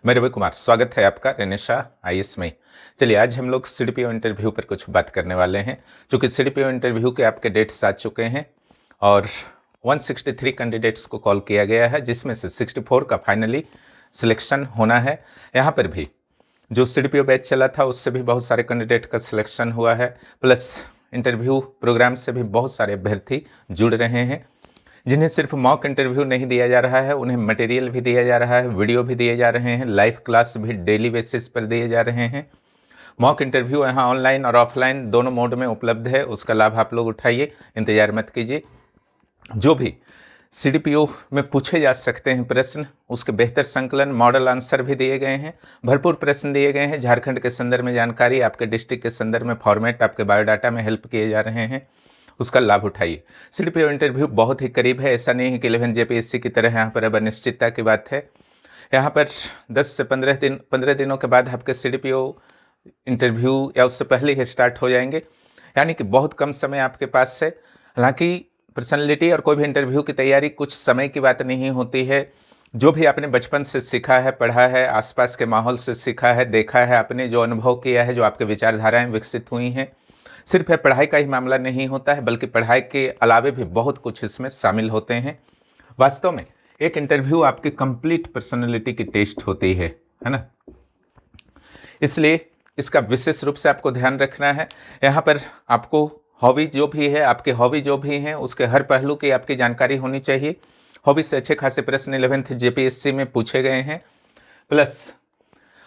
मैं रवि कुमार, स्वागत है आपका रेनेशा आईएएस में। चलिए आज हम लोग सीडीपीओ इंटरव्यू पर कुछ बात करने वाले हैं। चूँकि सीडीपीओ इंटरव्यू के आपके डेट्स आ चुके हैं और 163 कैंडिडेट्स को कॉल किया गया है, जिसमें से 64 का फाइनली सिलेक्शन होना है। यहाँ पर भी जो सीडीपीओ बैच चला था उससे भी बहुत सारे कैंडिडेट का सिलेक्शन हुआ है, प्लस इंटरव्यू प्रोग्राम से भी बहुत सारे अभ्यर्थी जुड़ रहे हैं। जिन्हें सिर्फ मॉक इंटरव्यू नहीं दिया जा रहा है, उन्हें मटेरियल भी दिया जा रहा है, वीडियो भी दिए जा रहे हैं, लाइव क्लास भी डेली बेसिस पर दिए जा रहे हैं। मॉक इंटरव्यू यहाँ ऑनलाइन और ऑफलाइन दोनों मोड में उपलब्ध है, उसका लाभ आप लोग उठाइए, इंतजार मत कीजिए। जो भी सीडीपीओ में पूछे जा सकते हैं प्रश्न, उसके बेहतर संकलन, मॉडल आंसर भी दिए गए हैं, भरपूर प्रश्न दिए गए हैं। झारखंड के संदर्भ में जानकारी, आपके डिस्ट्रिक्ट के संदर्भ में फॉर्मेट, आपके बायोडाटा में हेल्प किए जा रहे हैं, उसका लाभ उठाइए। सीडीपीओ इंटरव्यू बहुत ही करीब है, ऐसा नहीं है कि 11 जेपीएससी की तरह यहाँ पर अब अनिश्चितता की बात है। यहाँ पर 10 से 15 दिनों के बाद आपके सीडीपीओ इंटरव्यू या उससे पहले ही स्टार्ट हो जाएंगे, यानी कि बहुत कम समय आपके पास है। हालांकि पर्सनैलिटी और कोई भी इंटरव्यू की तैयारी कुछ समय की बात नहीं होती है। जो भी आपने बचपन से सीखा है, पढ़ा है, आसपास के माहौल से सीखा है, देखा है, आपने जो अनुभव किया है, जो आपके विचारधाराएं विकसित हुई हैं, सिर्फ पढ़ाई का ही मामला नहीं होता है, बल्कि पढ़ाई के अलावे भी बहुत कुछ इसमें शामिल होते हैं। वास्तव में एक इंटरव्यू आपकी कंप्लीट पर्सनैलिटी की टेस्ट होती है ना। इसलिए इसका विशेष रूप से आपको ध्यान रखना है। यहाँ पर आपको हॉबी जो भी है, आपके हॉबी जो भी हैं, उसके हर पहलू की आपकी जानकारी होनी चाहिए। हॉबी से अच्छे खासे प्रश्न 11th जेपीएससी में पूछे गए हैं। प्लस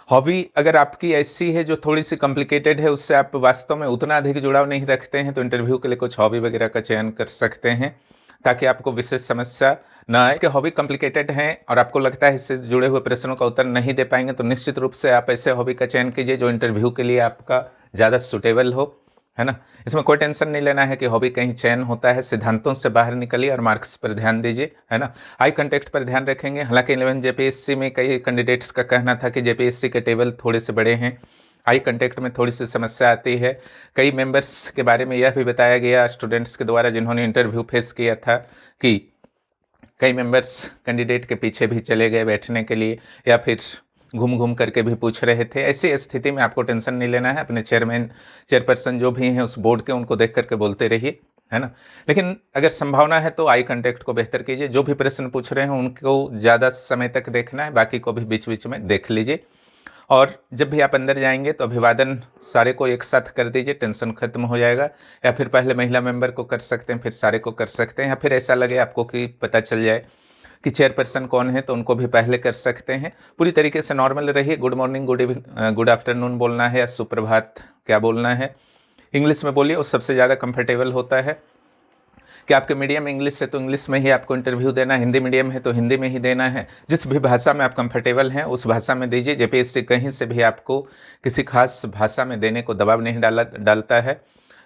हॉबी अगर आपकी ऐसी है जो थोड़ी सी कॉम्प्लिकेटेड है, उससे आप वास्तव में उतना अधिक जुड़ाव नहीं रखते हैं, तो इंटरव्यू के लिए कुछ हॉबी वगैरह का चयन कर सकते हैं, ताकि आपको विशेष समस्या ना आए। कि हॉबी कॉम्प्लिकेटेड हैं और आपको लगता है इससे जुड़े हुए प्रश्नों का उत्तर नहीं दे पाएंगे, तो निश्चित रूप से आप ऐसे हॉबी का चयन कीजिए जो इंटरव्यू के लिए आपका ज़्यादा सुटेबल हो, है ना। इसमें कोई टेंशन नहीं लेना है कि हॉबी कहीं चयन होता है। सिद्धांतों से बाहर निकलिए और मार्क्स पर ध्यान दीजिए, है ना। आई कांटेक्ट पर ध्यान रखेंगे। हालांकि 11 जेपीएससी में कई कैंडिडेट्स का कहना था कि जेपीएससी के टेबल थोड़े से बड़े हैं, आई कांटेक्ट में थोड़ी सी समस्या आती है। कई मेंबर्स के बारे में यह भी बताया गया स्टूडेंट्स के द्वारा जिन्होंने इंटरव्यू फेस किया था, कि कई मेंबर्स कैंडिडेट के पीछे भी चले गए बैठने के लिए, या फिर घूम घूम करके भी पूछ रहे थे। ऐसी स्थिति में आपको टेंशन नहीं लेना है। अपने चेयरपर्सन जो भी हैं उस बोर्ड के, उनको देख करके बोलते रहिए, है ना। लेकिन अगर संभावना है तो आई कांटेक्ट को बेहतर कीजिए। जो भी प्रश्न पूछ रहे हैं उनको ज़्यादा समय तक देखना है, बाकी को भी बीच बीच में देख लीजिए। और जब भी आप अंदर जाएंगे तो अभिवादन सारे को एक साथ कर दीजिए, टेंशन खत्म हो जाएगा। या फिर पहले महिला मेंबर को कर सकते हैं, फिर सारे को कर सकते हैं, या फिर ऐसा लगे आपको कि पता चल जाए कि चेयरपर्सन कौन है तो उनको भी पहले कर सकते हैं। पूरी तरीके से नॉर्मल रहिए। Good morning, good evening, good afternoon बोलना है या सुप्रभात क्या बोलना है, इंग्लिश में बोलिए, वो सबसे ज़्यादा कंफर्टेबल होता है। कि आपके मीडियम इंग्लिश है तो इंग्लिश में ही आपको इंटरव्यू देना है, हिंदी मीडियम है तो हिंदी में ही देना है। जिस भी भाषा में आप कंफर्टेबल हैं उस भाषा में दीजिए। जेपीएससी कहीं से भी आपको किसी खास भाषा में देने को दबाव नहीं डालता है।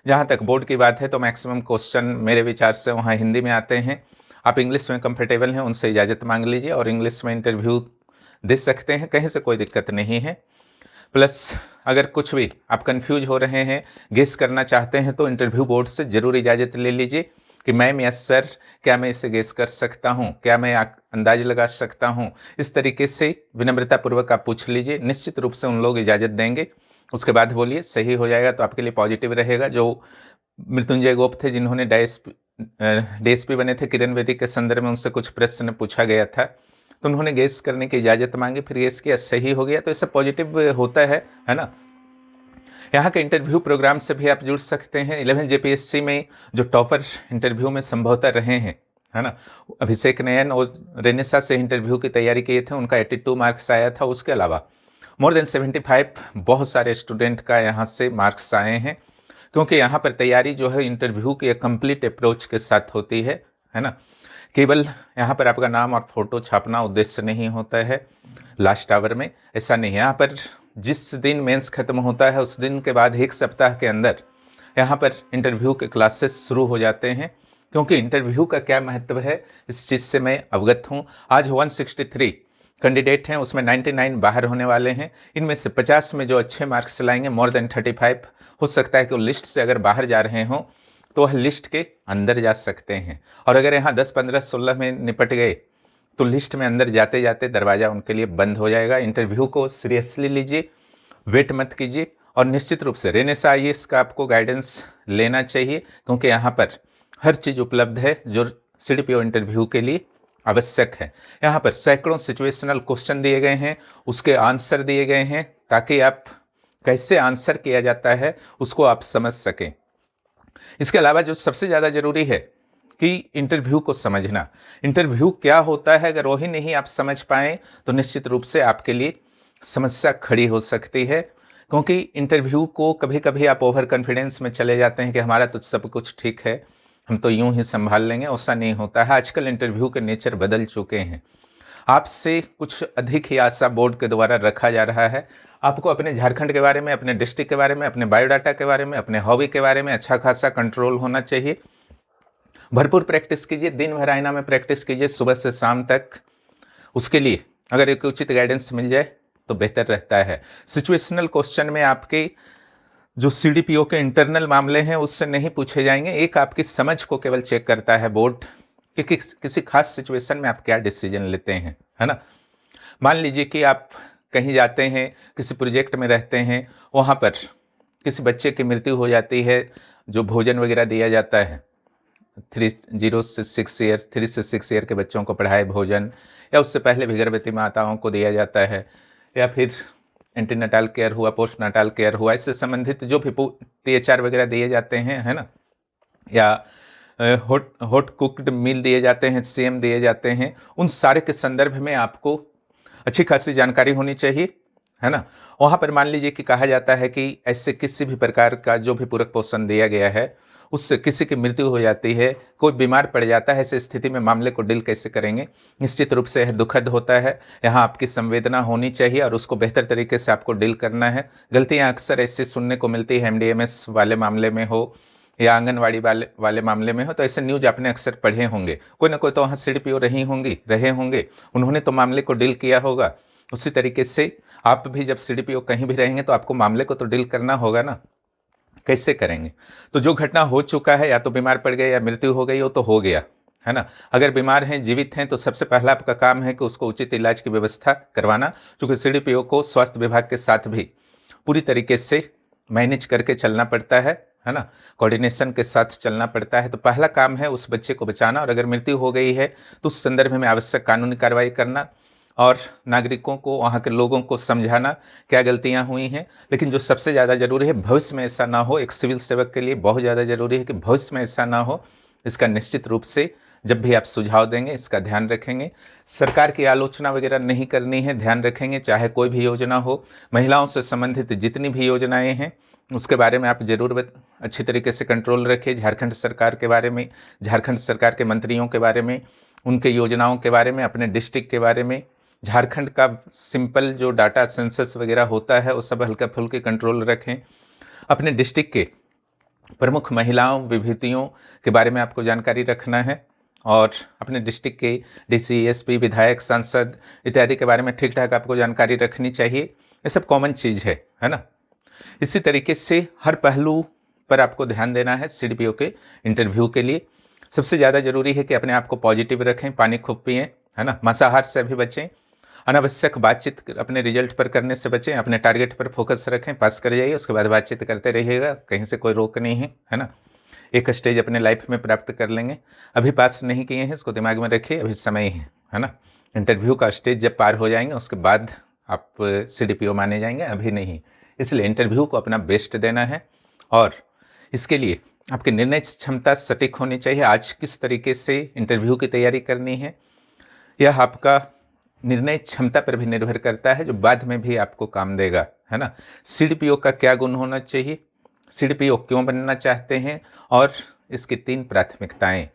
जहाँ तक बोर्ड की बात है तो मैक्सिमम क्वेश्चन मेरे विचार से वहाँ हिंदी में आते हैं। आप इंग्लिश में कंफर्टेबल हैं, उनसे इजाज़त मांग लीजिए और इंग्लिश में इंटरव्यू दे सकते हैं, कहीं से कोई दिक्कत नहीं है। प्लस अगर कुछ भी आप कंफ्यूज हो रहे हैं, गेस करना चाहते हैं, तो इंटरव्यू बोर्ड से ज़रूर इजाज़त ले लीजिए कि मैम या सर क्या मैं इसे गेस कर सकता हूँ, क्या मैं अंदाज लगा सकता हूँ। इस तरीके से विनम्रतापूर्वक आप पूछ लीजिए, निश्चित रूप से उन लोग इजाज़त देंगे। उसके बाद बोलिए, सही हो जाएगा तो आपके लिए पॉजिटिव रहेगा। जो मृत्युंजय गोप थे जिन्होंने डीएसपी बने थे किरण बेदी के संदर्भ में, उनसे कुछ प्रश्न पूछा गया था तो उन्होंने गेस करने की इजाज़त मांगी, फिर गेस किया, सही हो गया, तो इससे पॉजिटिव होता है ना। यहाँ के इंटरव्यू प्रोग्राम से भी आप जुड़ सकते हैं। 11 जेपीएससी में जो टॉपर इंटरव्यू में संभवतः रहे हैं, है ना, अभिषेक नयन और रेनेसा से इंटरव्यू की तैयारी किए थे, उनका 82 मार्क्स आया था। उसके अलावा मोर देन 75 बहुत सारे स्टूडेंट का यहाँ से मार्क्स आए हैं, क्योंकि यहाँ पर तैयारी जो है इंटरव्यू की एक कंप्लीट अप्रोच के साथ होती है ना। केवल यहाँ पर आपका नाम और फोटो छापना उद्देश्य नहीं होता है लास्ट आवर में, ऐसा नहीं है। यहाँ पर जिस दिन मेंस खत्म होता है उस दिन के बाद एक सप्ताह के अंदर यहाँ पर इंटरव्यू के क्लासेस शुरू हो जाते हैं, क्योंकि इंटरव्यू का क्या महत्व है इस चीज़ से मैं अवगत हूँ। आज 163 कैंडिडेट हैं, उसमें 99 बाहर होने वाले हैं। इनमें से 50 में जो अच्छे मार्क्स लाएंगे, मोर देन 35, हो सकता है कि वो लिस्ट से अगर बाहर जा रहे हों तो वह लिस्ट के अंदर जा सकते हैं। और अगर यहाँ 10, 15, 16 में निपट गए तो लिस्ट में अंदर जाते जाते दरवाज़ा उनके लिए बंद हो जाएगा। इंटरव्यू को सीरियसली लीजिए, वेट मत कीजिए, और निश्चित रूप से रेनेसा आईएएस का आपको गाइडेंस लेना चाहिए, क्योंकि यहाँ पर हर चीज़ उपलब्ध है जो सीडीपीओ इंटरव्यू के लिए आवश्यक है। यहाँ पर सैकड़ों सिचुएशनल क्वेश्चन दिए गए हैं, उसके आंसर दिए गए हैं, ताकि आप कैसे आंसर किया जाता है उसको आप समझ सकें। इसके अलावा जो सबसे ज़्यादा ज़रूरी है कि इंटरव्यू को समझना, इंटरव्यू क्या होता है, अगर वही नहीं आप समझ पाएँ तो निश्चित रूप से आपके लिए समस्या खड़ी हो सकती है। क्योंकि इंटरव्यू को कभी कभी आप ओवर कॉन्फिडेंस में चले जाते हैं कि हमारा तो सब कुछ ठीक है, हम तो यूं ही संभाल लेंगे। ऐसा नहीं होता है। आजकल इंटरव्यू के नेचर बदल चुके हैं। आपसे कुछ अधिक ही आशा बोर्ड के द्वारा रखा जा रहा है। आपको अपने झारखंड के बारे में, अपने डिस्ट्रिक्ट के बारे में, अपने बायोडाटा के बारे में, अपने हॉबी के बारे में अच्छा खासा कंट्रोल होना चाहिए। भरपूर प्रैक्टिस कीजिए, दिन भर आईना में प्रैक्टिस कीजिए सुबह से शाम तक। उसके लिए अगर एक उचित गाइडेंस मिल जाए तो बेहतर रहता है। सिचुएशनल क्वेश्चन में आपके जो सीडीपीओ के इंटरनल मामले हैं उससे नहीं पूछे जाएंगे। एक आपकी समझ को केवल चेक करता है बोर्ड कि किसी खास सिचुएशन में आप क्या डिसीजन लेते हैं, है ना। मान लीजिए कि आप कहीं जाते हैं, किसी प्रोजेक्ट में रहते हैं, वहाँ पर किसी बच्चे की मृत्यु हो जाती है, जो भोजन वगैरह दिया जाता है 3 से 6 ईयर के बच्चों को पढ़ाए भोजन, या उससे पहले भी गर्भवती माताओं को दिया जाता है, या फिर एंटीनाटाल केयर हुआ, पोस्ट नाटाल केयर हुआ, इससे संबंधित जो भी THR वगैरह दिए जाते हैं, है ना, या हॉट कुक्ड मील दिए जाते हैं, CM दिए जाते हैं, उन सारे के संदर्भ में आपको अच्छी खासी जानकारी होनी चाहिए, है ना। वहाँ पर मान लीजिए कि कहा जाता है कि ऐसे किसी भी प्रकार का जो भी पूरक पोषण दिया गया है उससे किसी की मृत्यु हो जाती है, कोई बीमार पड़ जाता है, ऐसी स्थिति में मामले को डील कैसे करेंगे। निश्चित रूप से यह दुखद होता है। यहाँ आपकी संवेदना होनी चाहिए और उसको बेहतर तरीके से आपको डील करना है। गलतियाँ अक्सर ऐसी सुनने को मिलती है, MDMS वाले मामले में हो या आंगनवाड़ी वाले मामले में हो, तो ऐसे न्यूज आपने अक्सर पढ़े होंगे। कोई ना कोई तो वहाँ सीडीपीओ रहे होंगे, उन्होंने तो मामले को डील किया होगा। उसी तरीके से आप भी जब सीडीपीओ कहीं भी रहेंगे तो आपको मामले को तो डील करना होगा ना, कैसे करेंगे। तो जो घटना हो चुका है, या तो बीमार पड़ गए या मृत्यु हो गई हो तो हो गया, है ना। अगर बीमार हैं, जीवित हैं, तो सबसे पहला आपका काम है कि उसको उचित इलाज की व्यवस्था करवाना। चूँकि सीडीपीओ को स्वास्थ्य विभाग के साथ भी पूरी तरीके से मैनेज करके चलना पड़ता है ना, कोऑर्डिनेशन के साथ चलना पड़ता है। तो पहला काम है उस बच्चे को बचाना, और अगर मृत्यु हो गई है तो उस संदर्भ में आवश्यक कानूनी कार्रवाई करना और नागरिकों को, वहाँ के लोगों को समझाना क्या गलतियाँ हुई हैं। लेकिन जो सबसे ज़्यादा ज़रूरी है, भविष्य में ऐसा ना हो। एक सिविल सेवक के लिए बहुत ज़्यादा ज़रूरी है कि भविष्य में ऐसा ना हो। इसका निश्चित रूप से जब भी आप सुझाव देंगे इसका ध्यान रखेंगे। सरकार की आलोचना वगैरह नहीं करनी है, ध्यान रखेंगे, चाहे कोई भी योजना हो। महिलाओं से संबंधित जितनी भी योजनाएँ हैं उसके बारे में आप जरूर अच्छी तरीके से कंट्रोल रखें। झारखंड सरकार के बारे में, झारखंड सरकार के मंत्रियों के बारे में, उनके योजनाओं के बारे में, अपने डिस्ट्रिक्ट के बारे में, झारखंड का सिंपल जो डाटा सेंसस वगैरह होता है वो सब हल्का फुल्के कंट्रोल रखें। अपने डिस्ट्रिक्ट के प्रमुख महिलाओं विभूतियों के बारे में आपको जानकारी रखना है, और अपने डिस्ट्रिक्ट के DC, SP, विधायक, सांसद इत्यादि के बारे में ठीक ठाक आपको जानकारी रखनी चाहिए। ये सब कॉमन चीज़ है ना। इसी तरीके से हर पहलू पर आपको ध्यान देना है सीडीपीओ के इंटरव्यू के लिए। सबसे ज़्यादा जरूरी है कि अपने आप को पॉजिटिव रखें, पानी खूब पिएं, है ना, मांसाहार से भी बचें, अनावश्यक बातचीत अपने रिजल्ट पर करने से बचें, अपने टारगेट पर फोकस रखें, पास कर जाइए, उसके बाद बातचीत करते रहिएगा, कहीं से कोई रोक नहीं है ना। एक स्टेज अपने लाइफ में प्राप्त कर लेंगे। अभी पास नहीं किए हैं इसको दिमाग में रखिए, अभी समय है ना। इंटरव्यू का स्टेज जब पार हो जाएंगे उसके बाद आप सीडीपीओ माने जाएंगे, अभी नहीं। इसलिए इंटरव्यू को अपना बेस्ट देना है, और इसके लिए आपकी निर्णय क्षमता सटीक होनी चाहिए। आज किस तरीके से इंटरव्यू की तैयारी करनी है यह आपका निर्णय क्षमता पर भी निर्भर करता है, जो बाद में भी आपको काम देगा, है ना। सीडीपीओ का क्या गुण होना चाहिए, सीडीपीओ क्यों बनना चाहते हैं, और इसकी 3 प्राथमिकताएं।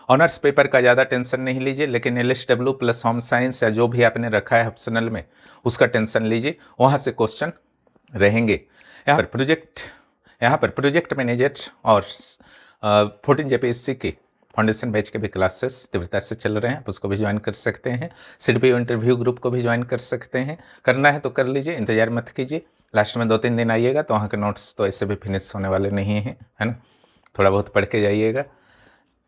ऑनर्स पेपर का ज़्यादा टेंशन नहीं लीजिए, लेकिन LSW प्लस होम साइंस या जो भी आपने रखा है ऑप्शनल में उसका टेंशन लीजिए, वहाँ से क्वेश्चन रहेंगे। यहाँ पर प्रोजेक्ट मैनेजर और 14 JPSC के फाउंडेशन बैच के भी क्लासेस तीव्रता से चल रहे हैं, आप उसको भी ज्वाइन कर सकते हैं। सीडीपीओ इंटरव्यू ग्रुप को भी ज्वाइन कर सकते हैं। करना है तो कर लीजिए, इंतजार मत कीजिए। लास्ट में 2-3 दिन आइएगा तो वहाँ के नोट्स तो ऐसे भी फिनिश होने वाले नहीं हैं, है ना। थोड़ा बहुत पढ़ के जाइएगा,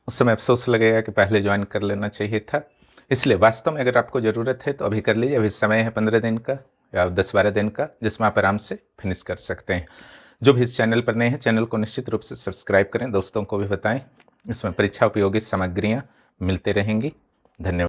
उस समय अफसोस लगेगा कि पहले ज्वाइन कर लेना चाहिए था। इसलिए वास्तव में अगर आपको ज़रूरत है तो अभी कर लीजिए, अभी समय है 15 दिन का या 10-12 दिन का, जिसमें आप आराम से फिनिश कर सकते हैं। जो भी इस चैनल पर नए हैं, चैनल को निश्चित रूप से सब्सक्राइब करें, दोस्तों को भी बताएं। इसमें परीक्षा उपयोगी सामग्रियाँ मिलते रहेंगी। धन्यवाद।